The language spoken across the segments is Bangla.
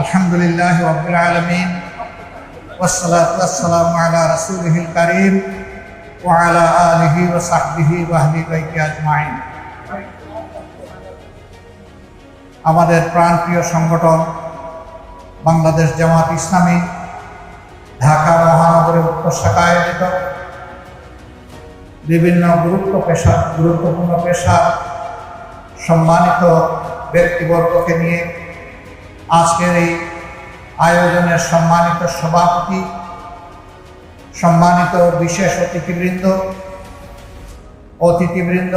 আলহামদুলিল্লাহি রাব্বিল আলামিন ওয়াসসালাতু ওয়াসসালামু আলা রাসূলিহিল কারীম ওয়া আলা আলিহি ওয়া সাহবিহি ওয়া আহলি বাইতি আজমাইন। আমাদের প্রাণপ্রিয় সংগঠন বাংলাদেশ জামাত ইসলামী ঢাকা মহানগরের উত্তর শাখা আয়োজিত বিভিন্ন গুরুত্বপূর্ণ পেশা সম্মানিত ব্যক্তিবর্গকে নিয়ে আজকের এই আয়োজনের সম্মানিত সভাপতি, সম্মানিত বিশেষ অতিথিবৃন্দ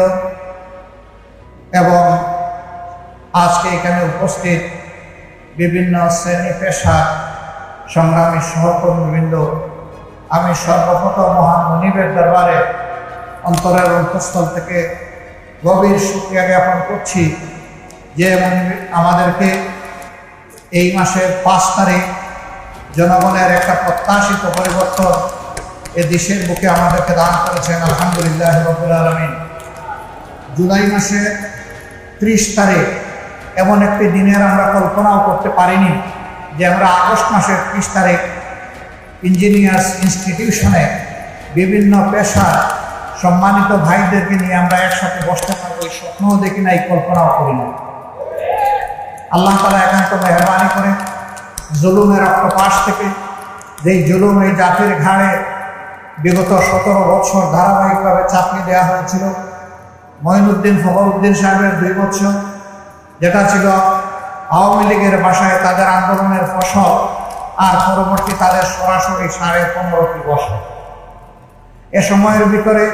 এবং আজকে এখানে উপস্থিত বিভিন্ন শ্রেণী পেশা সংগ্রামী সহকর্মীবৃন্দ, আমি সর্বপ্রথম মহান মনিবের দরবারে অন্তরের অন্তঃস্থল থেকে গভীর শুকরিয়া জ্ঞাপন করছি যে আমাদেরকে এই মাসের 5 তারিখ জনগণের একটা প্রত্যাশিত পরিবর্তন এ দেশের বুকে আমাদেরকে দান করেছেন। আলহামদুলিল্লাহ রাব্বিল আলামিন। জুলাই মাসের 30 তারিখ এমন একটি দিনের আমরা কল্পনাও করতে পারিনি যে আমরা আগস্ট মাসের 30 তারিখ ইঞ্জিনিয়ার্স ইনস্টিটিউশনে বিভিন্ন পেশার সম্মানিত ভাইদেরকে নিয়ে আমরা একসাথে বসতে পারবো, এই স্বপ্নও দেখি নাই, কল্পনাও করি না। আল্লাহ তাআলা একান্ত মেহরবানি করে জুলুমের রক্তপাত থেকে, যেই জুলুম এই জাতির ঘাড়ে বিগত 17 বছর ধারাবাহিকভাবে চাপিয়ে দেওয়া হয়েছিল, মঈনুদ্দিন ফখরুদ্দিন সাহেবের 2 বছর, যেটা ছিল আওয়ামী লীগের ভাষায় তাদের আন্দোলনের ফসল, আর পরবর্তী তাদের সরাসরি 15.5 বছর। এ সময়ের ভিতরে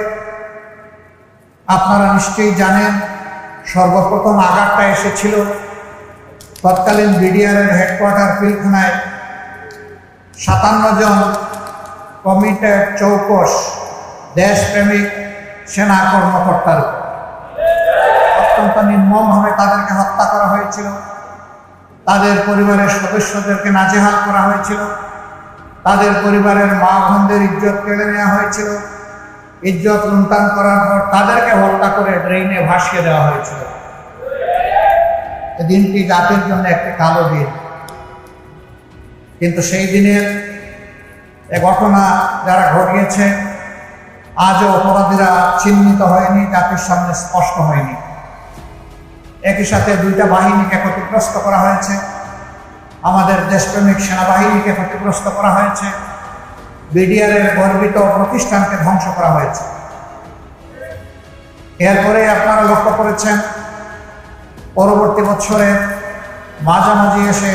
আপনারা নিশ্চয়ই জানেন, সর্বপ্রথম আঘাতটা এসেছিল তৎকালীন বিডিআরের হেডকোয়ার্টার পিলখানায় 57 জন কমিটেড চৌকস দেশপ্রেমিক সেনা কর্মকর্তার অত্যন্ত নির্মমভাবে তাদেরকে হত্যা করা হয়েছিল। তাদের পরিবারের সদস্যদেরকে নাজেহাল করা হয়েছিল, তাদের পরিবারের মা বোনদের ইজ্জত কেড়ে নেওয়া হয়েছিল, ইজ্জত লুণ্ঠন করার পর তাদেরকে হত্যা করে ড্রেইনে ভাসিয়ে দেওয়া হয়েছিল। দিনটি জাতির জন্য একটি কালো দিন, কিন্তু সেই দিনের এ ঘটনা যারা ঘটিয়েছে আজও অপরাধীরা চিহ্নিত হয়নি, জাতির সামনে স্পষ্ট হয়নি। একই সাথে 2টা বাহিনীকে ক্ষতিগ্রস্ত করা হয়েছে, আমাদের দেশপ্রেমিক সেনাবাহিনীকে ক্ষতিগ্রস্ত করা হয়েছে, বিডিআরের গর্বিত প্রতিষ্ঠানকে ধ্বংস করা হয়েছে। এরপরে আপনারা লক্ষ্য করেছেন পরবর্তী বছরের মাঝামাঝি এসে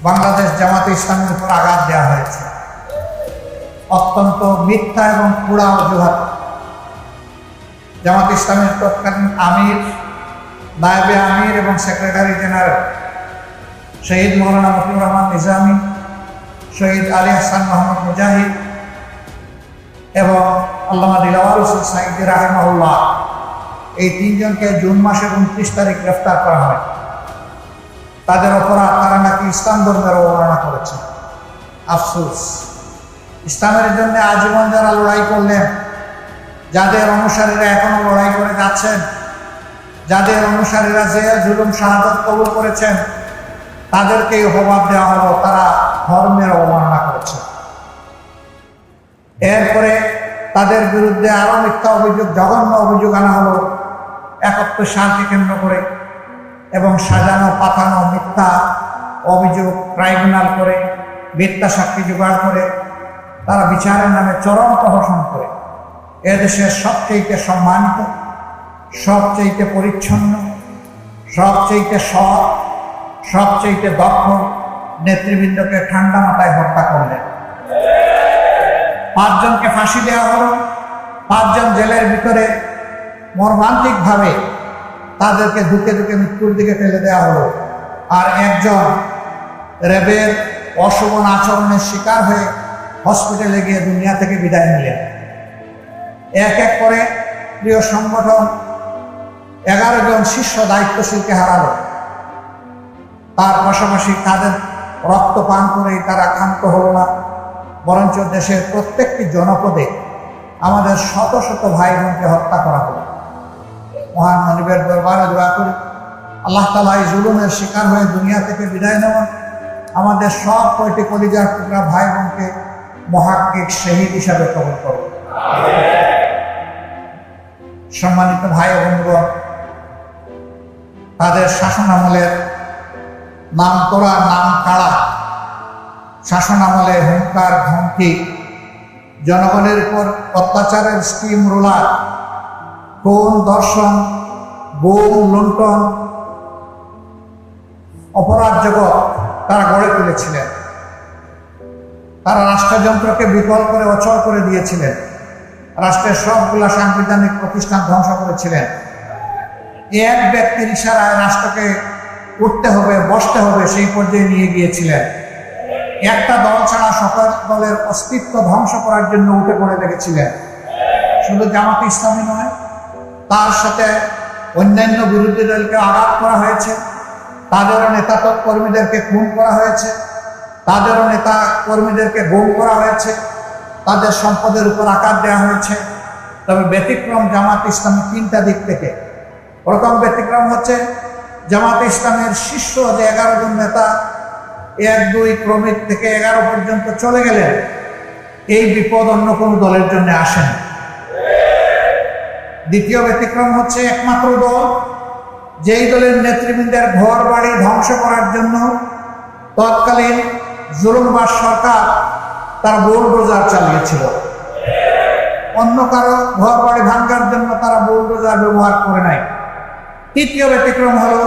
বাংলাদেশ জামাতে ইসলামের উপর আঘাত দেওয়া হয়েছে অত্যন্ত মিথ্যা এবং পুরা অজুহাত। জামাত ইসলামের তৎকালীন আমির, নায়েবে আমির এবং সেক্রেটারি জেনারেল শহীদ মৌলানা মতিউর রহমান নিজামী, শহীদ আলী হাসান মোহাম্মদ মুজাহিদ এবং আল্লামা দিলওয়ার হোসেন সাঈদী রাহিমাহুল্লাহ, এই 3 জনকে জুন মাসের 29 তারিখ গ্রেফতার করা হয়। তাদের অপরাধ, তারা নাকি ইসলাম ধর্মের অবমাননা করেছে। আফসোস, ইসলামের জন্য আজীবন যারা লড়াই করলেন, যাদের অনুসারীরা এখনো লড়াই করে যাচ্ছেন, যাদের অনুসারীরা যে জুলুম শাহাদাত কবুল করেছেন, তাদেরকেই অপবাদ দেওয়া হলো তারা ধর্মের অবমাননা করেছে। এরপরে তাদের বিরুদ্ধে আরো মিথ্যা অভিযোগ, জঘন্য অভিযোগ আনা হলো 71 সালকে কেন্দ্র করে, এবং সাজানো পাতানো মিথ্যা অভিযোগ ট্রাইব্যুনাল করে, মিথ্যা সাক্ষী জোগাড় করে তারা বিচারের নামে চরম প্রহসন করে এদেশের সবচেয়ে সম্মানিত, সবচেয়ে পরিচ্ছন্ন, সবচেয়ে সৎ, সবচেয়ে দক্ষ নেতৃবৃন্দকে ঠান্ডা মাথায় হত্যা করলেন। 5 জনকে ফাঁসি দেওয়া হলো, 5 জন জেলের ভিতরে মর্মান্তিকভাবে তাদেরকে ধুকে ধুকে মৃত্যুর দিকে ফেলে দেওয়া হলো, আর 1 জন র্যাবের অশোভন আচরণের শিকার হয়ে হসপিটালে গিয়ে দুনিয়া থেকে বিদায় নিলেন। এক এক করে প্রিয় সংগঠন 11 জন শীর্ষ দায়িত্বশীলকে হারালো। তার পাশাপাশি তাদের রক্ত পান করেই তারা ক্ষান্ত হলো না, বরঞ্চ দেশের প্রত্যেকটি জনপদে আমাদের শত শত ভাই বোনকে হত্যা করা হলো। মহান মনিবের দরবারে দোয়া করি আল্লাহ তাআলা এই জুলুমের শিকার হয়ে দুনিয়া থেকে বিদায় নেওয়া আমাদের সব কয়টি কলিজার টুকরা ভাই বোনকে মুহাক্কিক শহীদ হিসাবে কবুল করুন। সম্মানিত ভাই ও বন্ধুগণ, তাদের শাসন আমলের নাম করা নাম কাড়া শাসন আমলে হুঙ্কার ধমকি, জনগণের উপর অত্যাচারের স্টিম রোলার, খুন ধর্ষণ, গুম লুণ্ঠন, অপরাধ জগৎ তারা গড়ে তুলেছিলেন। তারা রাষ্ট্রযন্ত্রকে বিকল করে অচল করে দিয়েছিলেন। রাষ্ট্রের সবগুলা সাংবিধানিক প্রতিষ্ঠান ধ্বংস করেছিলেন। এক ব্যক্তির ইশারায় রাষ্ট্রকে উঠতে হবে, বসতে হবে সেই পর্যায়ে নিয়ে গিয়েছিলেন। একটা দল ছাড়া সকল দলের অস্তিত্ব ধ্বংস করার জন্য উঠে পড়ে লেগেছিলেন। শুধু জামাতে ইসলামী নয়, তার সাথে অন্যান্য বিরোধী দলকে আঘাত করা হয়েছে, তাদেরও নেতা কর্মীদেরকে খুন করা হয়েছে, তাদেরও নেতা কর্মীদেরকে গুম করা হয়েছে, তাদের সম্পদের উপর আঘাত দেওয়া হয়েছে। তবে ব্যতিক্রম জামাতে ইসলামী তিনটা দিক থেকে। প্রথম ব্যতিক্রম হচ্ছে জামাতে ইসলামের শীর্ষ যে 11 জন নেতা 1, 2 ক্রমিক থেকে 11 পর্যন্ত চলে গেলেন, এই বিপদ অন্য কোনো দলের জন্য আসেন। দ্বিতীয় ব্যতিক্রম হচ্ছে একমাত্র দল যেই দলের নেতৃবৃন্দের ঘর বাড়ি ধ্বংস করার জন্য তৎকালীন জুলুমবাজ সরকার তার বুলডোজার চালিয়েছিল। অন্য কারো ঘর বাড়ি ভাঙার জন্য তারা বুলডোজার ব্যবহার করে নাই। তৃতীয় ব্যতিক্রম হলো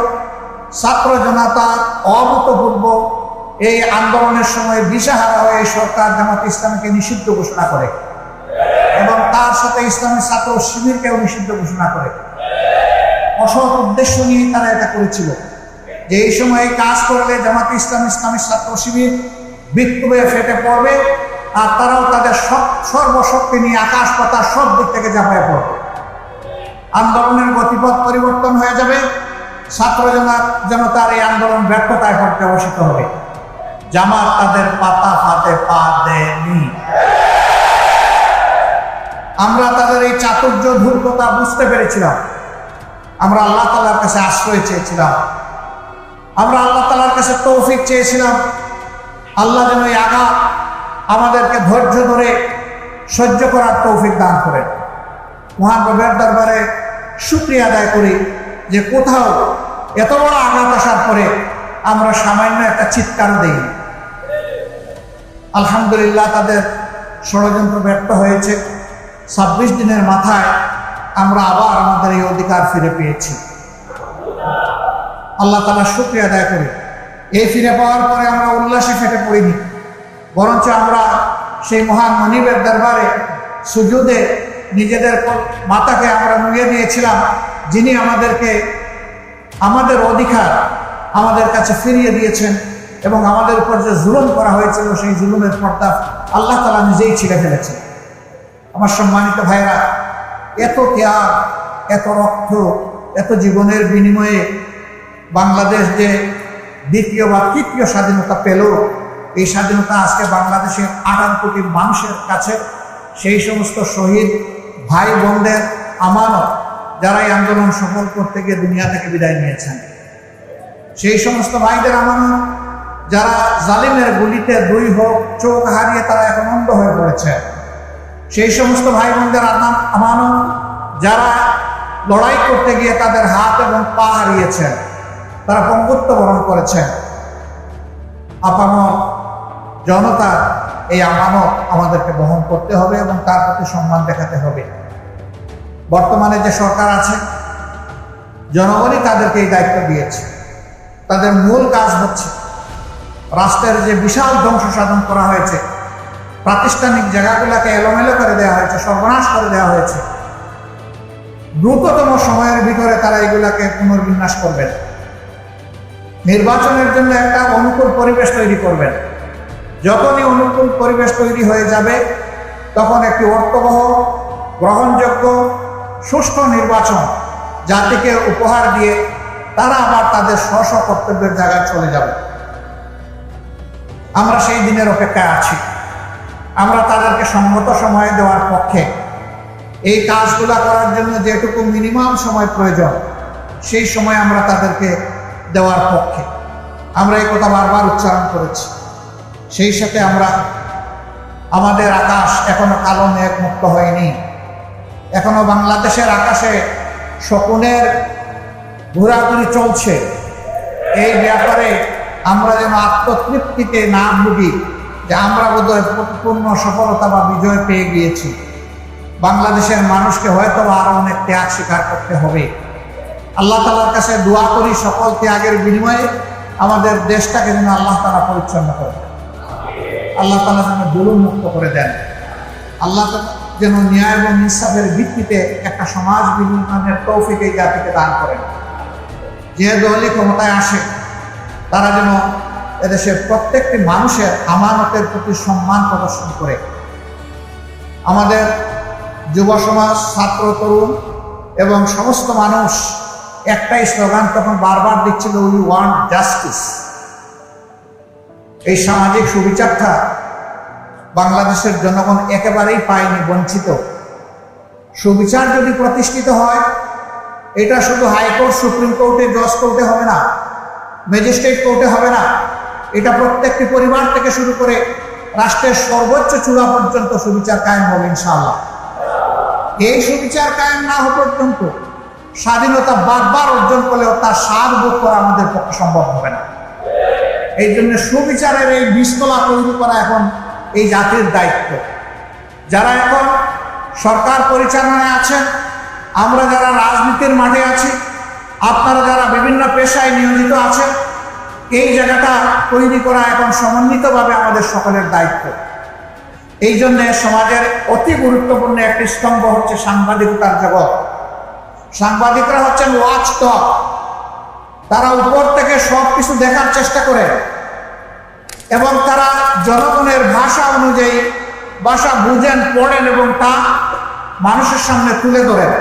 ছাত্র জনতার অভূতপূর্ব এই আন্দোলনের সময় দিশাহারা হয়ে সরকার জামাত ইসলামীকে নিষিদ্ধ ঘোষণা করে এবং তার সাথে ইসলামী ছাত্র শিবিরকেও নিষিদ্ধ ঘোষণা করে। অসৎ উদ্দেশ্য নিয়ে তারা এটা করেছিল যে এই সময় কাজ করলে জামাত ইসলামী ছাত্র শিবির বিক্ষোভে ফেটে পড়বে আর তারাও তাদের সর্বশক্তি নিয়ে আকাশ পাতাল সব দিক থেকে ঝাঁপায় পড়বে। আন্দোলনের গতিপথ পরিবর্তন হয়ে যাবে, ছাত্র জনতার এই আন্দোলন ব্যর্থতায় পর্যবসিত হবে। জামাত তাদের পাতা ফাতে পা দেয়নি। আমরা তাদের এই চাতুর্য ধূর্ততা বুঝতে পেরেছিলাম। আমরা আল্লাহ তাআলার কাছে আশ্রয় চেয়েছিলাম, আমরা আল্লাহ তাআলার কাছে তৌফিক চেয়েছিলাম। আল্লাহ যেন এই আঘাত আমাদেরকে ধৈর্য ধরে সহ্য করার তৌফিক দান করেন। মহান রবের দরবারে শুকরিয়া আদায় করি যে কোথাও এত বড় আঘাত আসার পরে আমরা সামান্য একটা চিৎকার দেই। আলহামদুলিল্লাহ, তাদের ষড়যন্ত্র ব্যর্থ হয়েছে। 26 দিনের মাথায় আমরা আবার আমাদের এই অধিকার ফিরে পেয়েছি। আল্লাহ তাআলা শুকরিয়া আদায় করি। এই ফিরে পাওয়ার পরে আমরা উল্লাসে ফেটে পড়িনি, বরঞ্চ আমরা সেই মহান মনিবের দরবারে সুজুদে নিজেদের মাথাকে আমরা নুয়ে দিয়েছিলাম, যিনি আমাদেরকে আমাদের অধিকার আমাদের কাছে ফিরিয়ে দিয়েছেন এবং আমাদের উপর যে জুলুম করা হয়েছিল সেই জুলুমের পর্দা আল্লাহ তাআলা নিজেই ছিঁড়ে ফেলেছেন। আমার সম্মানিত ভাইরা, এত ত্যাগ, এত রক্ত, এত জীবনের বিনিময়ে বাংলাদেশ যে দ্বিতীয় বা তৃতীয় স্বাধীনতা পেল, এই স্বাধীনতা আজকে বাংলাদেশের 18 কোটি মানুষের কাছে সেই সমস্ত শহীদ ভাই বোনদের আমানত যারা এই আন্দোলন সফল করতে গিয়ে দুনিয়া থেকে বিদায় নিয়েছেন, সেই সমস্ত ভাইদের আমানত যারা জালিমের গুলিতে 2 চোখ হারিয়ে তারা এখন অন্ধ হয়ে পড়েছে, সেই সমস্ত ভাই বোনদের আমানত যারা লড়াই করতে গিয়ে তাদের হাত এবং পা হারিয়েছেন, তারা পঙ্গুত্ব বরণ করেছেন। আপামর জনতার এই আমানত আমাদেরকে বহন করতে হবে এবং তার প্রতি সম্মান দেখাতে হবে। বর্তমানে যে সরকার আছে, জনগণই তাদেরকে এই দায়িত্ব দিয়েছে। তাদের মূল কাজ হচ্ছে রাষ্ট্রের যে বিশাল ধ্বংস সাধন করা হয়েছে, প্রাতিষ্ঠানিক জায়গাগুলোকে এলোমেলো করে দেওয়া হয়েছে, সর্বনাশ করে দেওয়া হয়েছে, দ্রুততম সময়ের ভিতরে তারা এগুলাকে পুনর্বিন্যাস করবেন। নির্বাচনের জন্য একটা অনুকূল পরিবেশ তৈরি করবেন। যখনই অনুকূল পরিবেশ তৈরি হয়ে যাবে তখন একটি অর্থবহ, গ্রহণযোগ্য, সুষ্ঠু নির্বাচন জাতিকে উপহার দিয়ে তারা আবার তাদের স্ব কর্তব্যের জায়গায় চলে যাবে। আমরা সেই দিনের অপেক্ষায় আছি। আমরা তাদেরকে সঙ্গত সময় দেওয়ার পক্ষে। এই কাজগুলা করার জন্য যেটুকু মিনিমাম সময় প্রয়োজন সেই সময় আমরা তাদেরকে দেওয়ার পক্ষে। আমরা এই কথা বারবার উচ্চারণ করেছি। সেই সাথে আমরা আমাদের আকাশ এখনো কালো মেঘ মুক্ত হয়নি। এখনো বাংলাদেশের আকাশে শকুনের ঘোরাঘুরি চলছে। এই ব্যাপারে আমরা যেন আত্মতৃপ্তিতে না ভুগি যে আমরা বোধহয় পূর্ণ সফলতা বা বিজয় পেয়ে গিয়েছি। বাংলাদেশের মানুষকে হয়তো আরো অনেক ত্যাগ স্বীকার করতে হবে। আল্লাহ তাআলার কাছে দোয়া করি সকল ত্যাগের বিনিময়ে আমাদের দেশটাকে যেন আল্লাহ তাআলা পরিচ্ছন্ন করে দেন, আল্লাহ তাআলা যেন জুলুম মুক্ত করে দেন, আল্লাহ তাআলা যেন ন্যায় এবং ইনসাফের ভিত্তিতে একটা সমাজ বিনির্মাণের তৌফিক এই জাতিকে দান করেন। যে দলই ক্ষমতায় আসে তারা যেন এদেশের প্রত্যেকটি মানুষের আমানতের প্রতি সম্মান প্রদর্শন করে। আমাদের যুব সমাজ, ছাত্র, তরুণ এবং সমস্ত মানুষ একটাই স্লোগান তখন বারবার দিচ্ছিল, উই ওয়ান্ট জাস্টিস। এই সামাজিক সুবিচারটা বাংলাদেশের জনগণ একেবারেই পায়নি, বঞ্চিত। সুবিচার যদি প্রতিষ্ঠিত হয়, এটা শুধু হাইকোর্ট, সুপ্রিম কোর্টে, জজ কোর্টে হবে না, ম্যাজিস্ট্রেট কোর্টে হবে না, এটা প্রত্যেকটি পরিবার থেকে শুরু করে রাষ্ট্রের সর্বোচ্চ চূড়া পর্যন্ত সুবিচার কায়েম হবে ইনশাআল্লাহ। এই সুবিচার কায়েম না হওয়া পর্যন্ত স্বাধীনতা বারবার অর্জন করলেও তার স্বাদ ভোগ করা আমাদের পক্ষে সম্ভব হবে না। এই জন্য সুবিচারের এই বীজতলা তৈরি করা এখন এই জাতির দায়িত্ব। যারা এখন সরকার পরিচালনায় আছেন, আমরা যারা রাজনীতির মাঠে আছি, আপনারা যারা বিভিন্ন পেশায় নিয়োজিত আছেন, এই জায়গাটা তৈরি করা এখন সমন্বিতভাবে আমাদের সকলের দায়িত্ব। এই জন্য সমাজের অতি গুরুত্বপূর্ণ একটি স্তম্ভ হচ্ছে সাংবাদিকতার জগৎ। সাংবাদিকরা হচ্ছেন ওয়াচ টক। তারা উপর থেকে সবকিছু দেখার চেষ্টা করে এবং তারা জনগণের ভাষা অনুযায়ী ভাষা বুঝেন, পড়েন এবং তা মানুষের সামনে তুলে ধরেন।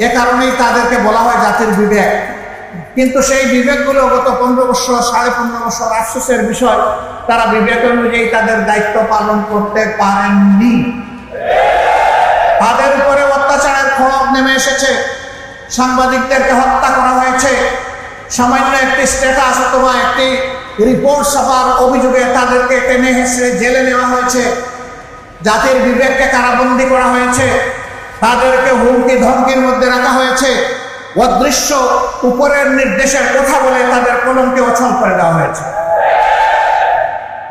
এ কারণেই তাদেরকে বলা হয় জাতির বিবেক। কিন্তু সেই বিবেকগুলো গত 15 বছর, 15.5 বছর আফসোসের বিষয়, তারা বিবেক অনুযায়ী তাদের দায়িত্ব পালন করতে পারেননি। তাদের উপরে অত্যাচারের খড়গ নেমে এসেছে, সাংবাদিকদেরকে হত্যা করা হয়েছে, সামান্য একটি স্ট্যাটাস অথবা একটি রিপোর্ট ছাপার অভিযোগে তাদেরকে টেনে হেসড়ে জেলে নেওয়া হয়েছে, জাতির বিবেককে কারাবন্দী করা হয়েছে, তাদেরকে হুমকি ধমকির মধ্যে রাখা হয়েছে, অদৃশ্য উপরের নির্দেশের কথা বলে তাদের কলমকে অচল করে দেওয়া হয়েছে,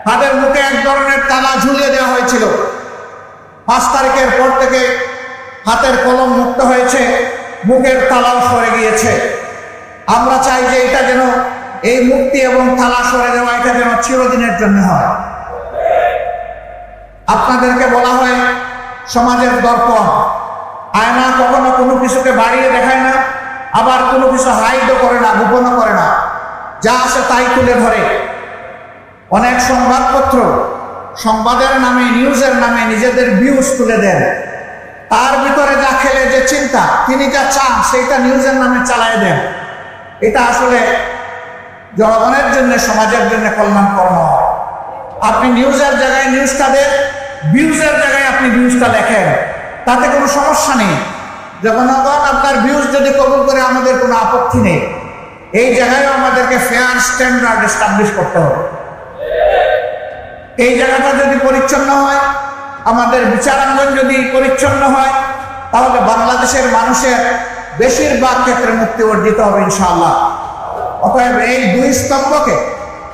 তাদের মুখে এক ধরনের তালা ঝুলিয়ে দেওয়া হয়েছিল। 5 তারিখের পর থেকে হাতের কলম মুক্ত হয়েছে, মুখের তালাও সরে গিয়েছে। আমরা চাই যে এটা যেন, এই মুক্তি এবং তালা সরে দেওয়া, এটা যেন চিরদিনের জন্য হয়। আপনাদেরকে বলা হয় সমাজের দর্পণ। আয়না কখনো কোনো কিছুকে বাড়িয়ে দেখায় না, আবার কোনো কিছু হাইডও করে না, গোপনও করে না, যা আসে তাই তুলে ধরে। অনেক সংবাদপত্র সংবাদের নামে, নিউজের নামে নিজেদের ভিউজ তুলে দেন। তার ভিতরে যা খেলে যে চিন্তা, তিনি যা চান সেইটা নিউজের নামে চালায় দেন। এটা আসলে জনগণের জন্য, সমাজের জন্য কল্যাণকর নয়। আপনি নিউজের জায়গায় নিউজটা দেন, ভিউজের জায়গায় আপনি ভিউজটা লেখেন, তাতে কোনো সমস্যা নেই। জনগণ আপনার ভিউজ যদি কবুল করে, আমাদের কোনো আপত্তি নেই। এই জায়গায়ও আমাদেরকে ফেয়ার স্ট্যান্ডার্ড এস্টাবলিশ করতে হবে। এই জায়গাটা যদি পরিচ্ছন্ন হয়, আমাদের বিচারাঙ্গন যদি পরিচ্ছন্ন হয়, তাহলে বাংলাদেশের মানুষের বেশিরভাগ ক্ষেত্রে মুক্তি অর্জিত হবে ইনশাআল্লাহ। অতএব এই 2 স্তম্ভকে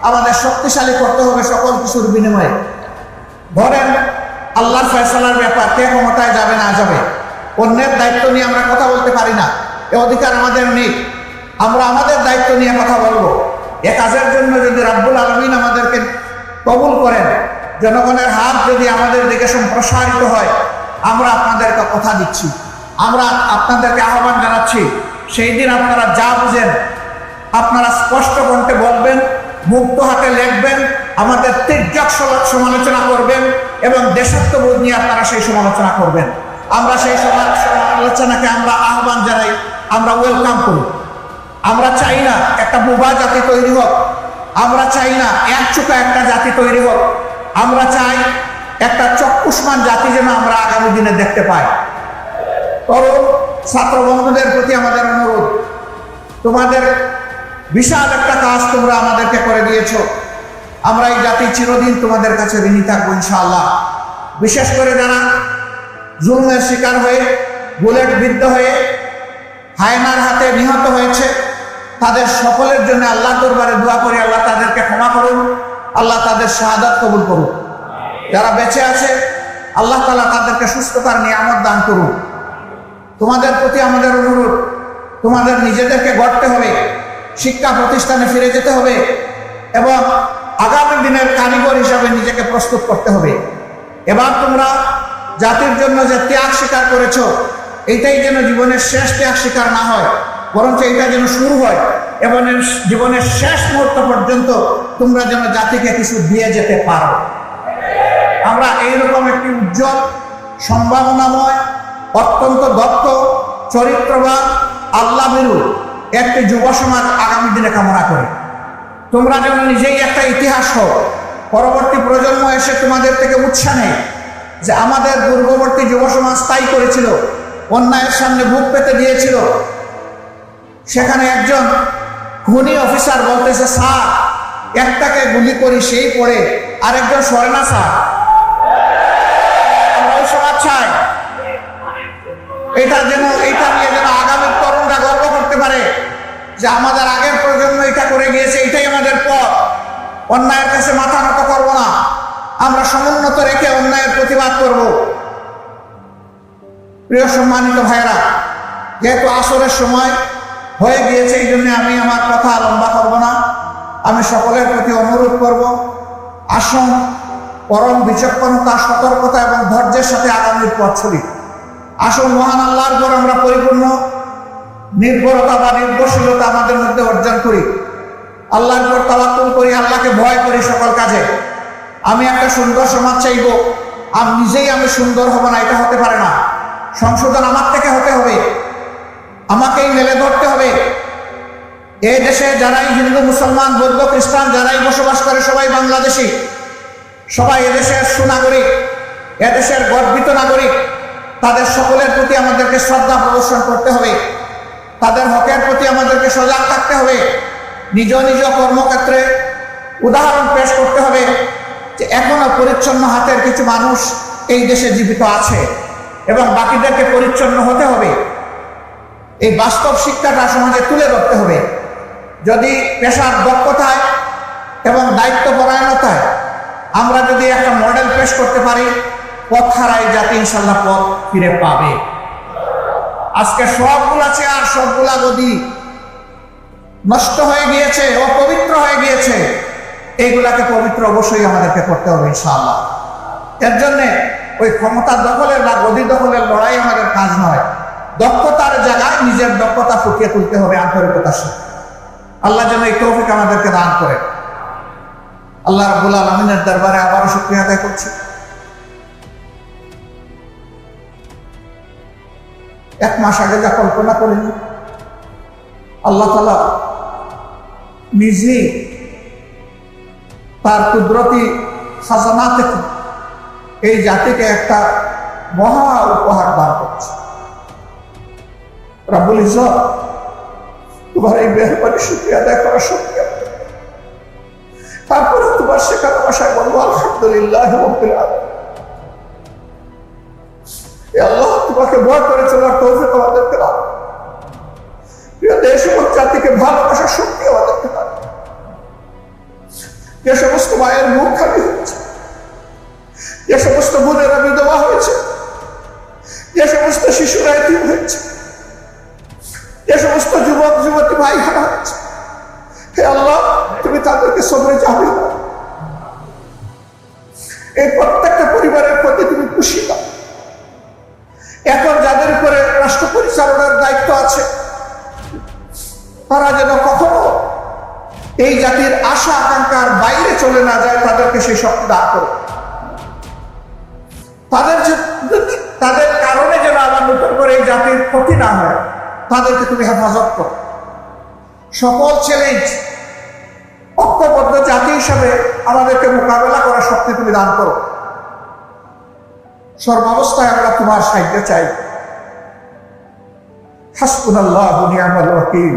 আমাদের শক্তিশালী করতে হবে সকল কিছুর বিনিময়ে। ধরেন আল্লাহর ফয়সালার ব্যাপার, কে ক্ষমতায় যাবে না যাবে, অন্যের দায়িত্ব নিয়ে আমরা কথা বলতে পারি না, এ অধিকার আমাদের নেই। আমরা আমাদের দায়িত্ব নিয়ে কথা বলবো। এ কাজের জন্য যদি রাব্বুল আলামিন আমাদেরকে কবুল করেন, জনগণের হাত যদি আমাদের দিকে সম্প্রসারিত হয়, আমরা আপনাদেরকে কথা দিচ্ছি, আমরা আপনাদেরকে আহ্বান জানাচ্ছি, সেই দিন আপনারা যা বুঝেন আপনারা স্পষ্ট কণ্ঠে বলবেন, মুক্ত হাতে লিখবেন, আমাদের তীর্যক সমালোচনা করবেন এবং দেশাত্মবোধ নিয়ে আপনারা সেই সমালোচনা করবেন। আমরা সেই সমালোচনাকে আমরা আহ্বান জানাই, আমরা ওয়েলকাম করি। আমরা চাই না একটা বোবা জাতি তৈরি হোক, আমরা চাই না একচুকা একটা জাতি তৈরি হোক, আমরা চাই একটা চক্ষুষ্মান জাতি যেন আমরা আগামী দিনে দেখতে পাই। তরুণ ছাত্র বন্ধুদের প্রতি আমাদের অনুরোধ, তোমাদের বিশাল একটা কাজ তোমরা আমাদেরকে করে দিয়েছো। আমরা এই জাতি চিরদিন তোমাদের কাছে ঋণী থাকবো ইনশাআল্লাহ। বিশেষ করে যারা জুলুমের শিকার হয়ে, বুলেট বিদ্ধ হয়ে, হায়নার হাতে নিহত হয়েছে, তাদের সকলের জন্য আল্লাহর দরবারে দোয়া করি, আল্লাহ তাদেরকে ক্ষমা করুন, আল্লাহ তাদের শাহাদাত কবুল করুন। যারা বেঁচে আছে আল্লাহ তাআলা তাদেরকে সুস্থতার নিয়ামত দান করুন। তোমাদের প্রতি আমাদের অনুরোধ, তোমাদের নিজেদেরকে গড়তে হবে, শিক্ষা প্রতিষ্ঠানে ফিরে যেতে হবে এবং আগামী দিনের কারিগর হিসাবে নিজেকে প্রস্তুত করতে হবে। এবার তোমরা জাতির জন্য যে ত্যাগ স্বীকার করেছো, এইটাই যেন জীবনের শেষ ত্যাগ স্বীকার না হয়, বরঞ্চ এটা যেন শুরু হয় এবং জীবনের শেষ মুহূর্ত পর্যন্ত তোমরা যেন জাতিকে কিছু দিয়ে যেতে পারো। আমরা এইরকম একটি উজ্জ্বল, সম্ভাবনাময়, অত্যন্ত দক্ষ, চরিত্রবান, আল্লাহভীরু একটি যুব সমাজ আগামী দিনে কামনা করি। তোমরা যেন নিজেই একটা ইতিহাস হও, পরবর্তী প্রজন্ম এসে তোমাদের থেকে উৎসাহ নেয় যে আমাদের পূর্ববর্তী যুব সমাজ তাই করেছিল, অন্যায়ের সামনে বুক পেতে দিয়েছিল। সেখানে একজন খুনি অফিসার বলতেছে, স্যার একটাকে গুলি করি সেই পড়ে, আরেকজন সরে না স্যার। ওই সমাজ চাই এটা নিয়ে যেন আগামী তরুণরা গর্ব করতে পারে যে আমাদের আগের প্রজন্ম এটা করে গিয়েছে, এটাই আমাদের পথ। অন্যায়ের কাছে মাথা নত করবো না, আমরা সমুন্নত রেখে অন্যায়ের প্রতিবাদ করব। প্রিয় সম্মানিত ভাইরা, যেহেতু আসরের সময় হয়ে গিয়েছে, এই জন্য আমি আমার কথা লম্বা করব না। আমি সকলের প্রতি অনুরোধ করব, আসুন পরম বিচক্ষণতা, সতর্কতা এবং ধৈর্যের সাথে আগামীর পথ চলি। আসুন মহান আল্লাহর উপর আমরা পরিপূর্ণ নির্ভরতা বা নির্ভরশীলতা আমাদের মধ্যে অর্জন করি। আল্লাহর উপর তাওয়াক্কুল করি, আল্লাহকে ভয় করি সকল কাজে। আমি একটা সুন্দর সমাজ চাইব, আমি নিজেই আমি সুন্দর হব না, এটা হতে পারে না। সংশোধন আমার থেকে হতে হবে, আমাকেই মেলে ধরতে হবে। এই দেশে যারাই হিন্দু, মুসলমান, বৌদ্ধ, খ্রিস্টান যারাই বসবাস করে, সবাই বাংলাদেশি, সবাই এদেশের সুনাগরিক, এদেশের গর্বিত নাগরিক। তাদের সকলের প্রতি আমাদেরকে শ্রদ্ধা প্রদর্শন করতে হবে, তাদের হকের প্রতি আমাদেরকে সজাগ থাকতে হবে। নিজ নিজ কর্মক্ষেত্রে উদাহরণ পেশ করতে হবে যে এখনো পরিচ্ছন্ন হাতের কিছু মানুষ এই দেশে জীবিত আছে এবং বাকিদেরকে পরিচ্ছন্ন হতে হবে। এই বাস্তব শিক্ষাটা সমাজে তুলে ধরতে হবে। যদি পেশার দক্ষতায় এবং দায়িত্বপরায়ণতায় আমরা যদি একটা মডেল পেশ করতে পারি, পথ হারাই জাতি ইনশাল্লাহ পথ ফিরে পাবে। আজকে সবগুলা চেয়ার, সবগুলা গদি নষ্ট হয়ে গিয়েছে, অপবিত্র হয়ে গিয়েছে। এইগুলাকে পবিত্র অবশ্যই আমাদেরকে করতে হবে ইনশাআল্লাহ। এর জন্য ওই ক্ষমতা দখলের বা গদি দখলের লড়াই আমাদের কাজ নয়। দক্ষতার জায়গায় নিজের দক্ষতা ফুটিয়ে তুলতে হবে আন্তরিকতার সাথে। আল্লাহ যেন এই তৌফিক আমাদেরকে দান করে। আল্লাহ রাব্বুল আলামিনের দরবারে আবারও শুকরিয়া আদায় করছি। এক মাস আগে যা কল্পনা করিনি, আল্লাহ তাআলা নিজেই তার কুদরতি খাজানা থেকে এই জাতিকে একটা মহা উপহার দান করছে। রব্বুল ইজ্জত তোমার এই মেহরবানি শুকরিয়া আদায় করার শক্তি, তারপরে তোমার শেখানো ভাষায় বলবো আলহামদুলিল্লাহ রাব্বিল আলামিন। আল্লাহ তোমাকে ভয় করে চলার তৌফিক আমাদেরকে দাও। প্রিয় দেশ এবং জাতিকে ভালোবাসার শক্তি আমাদেরকে দাও। যে সমস্ত মায়ের মুখ খালি হয়েছে, যে সমস্ত বোনেরা বিধবা হয়েছে, যে সমস্ত শিশুরা এতিম হয়েছে, যে সমস্ত যুবক যুবতী ভাই হারা হয়েছে, হে আল্লাহ তুমি তাদেরকে সবরে জামিল দাও। এই প্রত্যেকটা পরিবারের প্রতি তুমি খুশি দাও। এখন যাদের উপরে রাষ্ট্র পরিচালনার দায়িত্ব আছে, তারা যেন কখনো এই জাতির আশা আকাঙ্ক্ষার বাইরে চলে না যায়, তাদেরকে সেই শক্তি দান করো। তাদের কারণে যেন আবার নতুন করে এই জাতির ক্ষতি না হয়, তাদেরকে তুমি হেফাজত করো। সকল চ্যালেঞ্জ ঐক্যবদ্ধ জাতি হিসাবে আমাদেরকে মোকাবেলা করার শক্তি তুমি দান করো। সর্বাবস্থায় আমরা তোমার সাহায্য চাই। হাসবুনাল্লাহু ওয়া নি'মাল ওয়াকিল।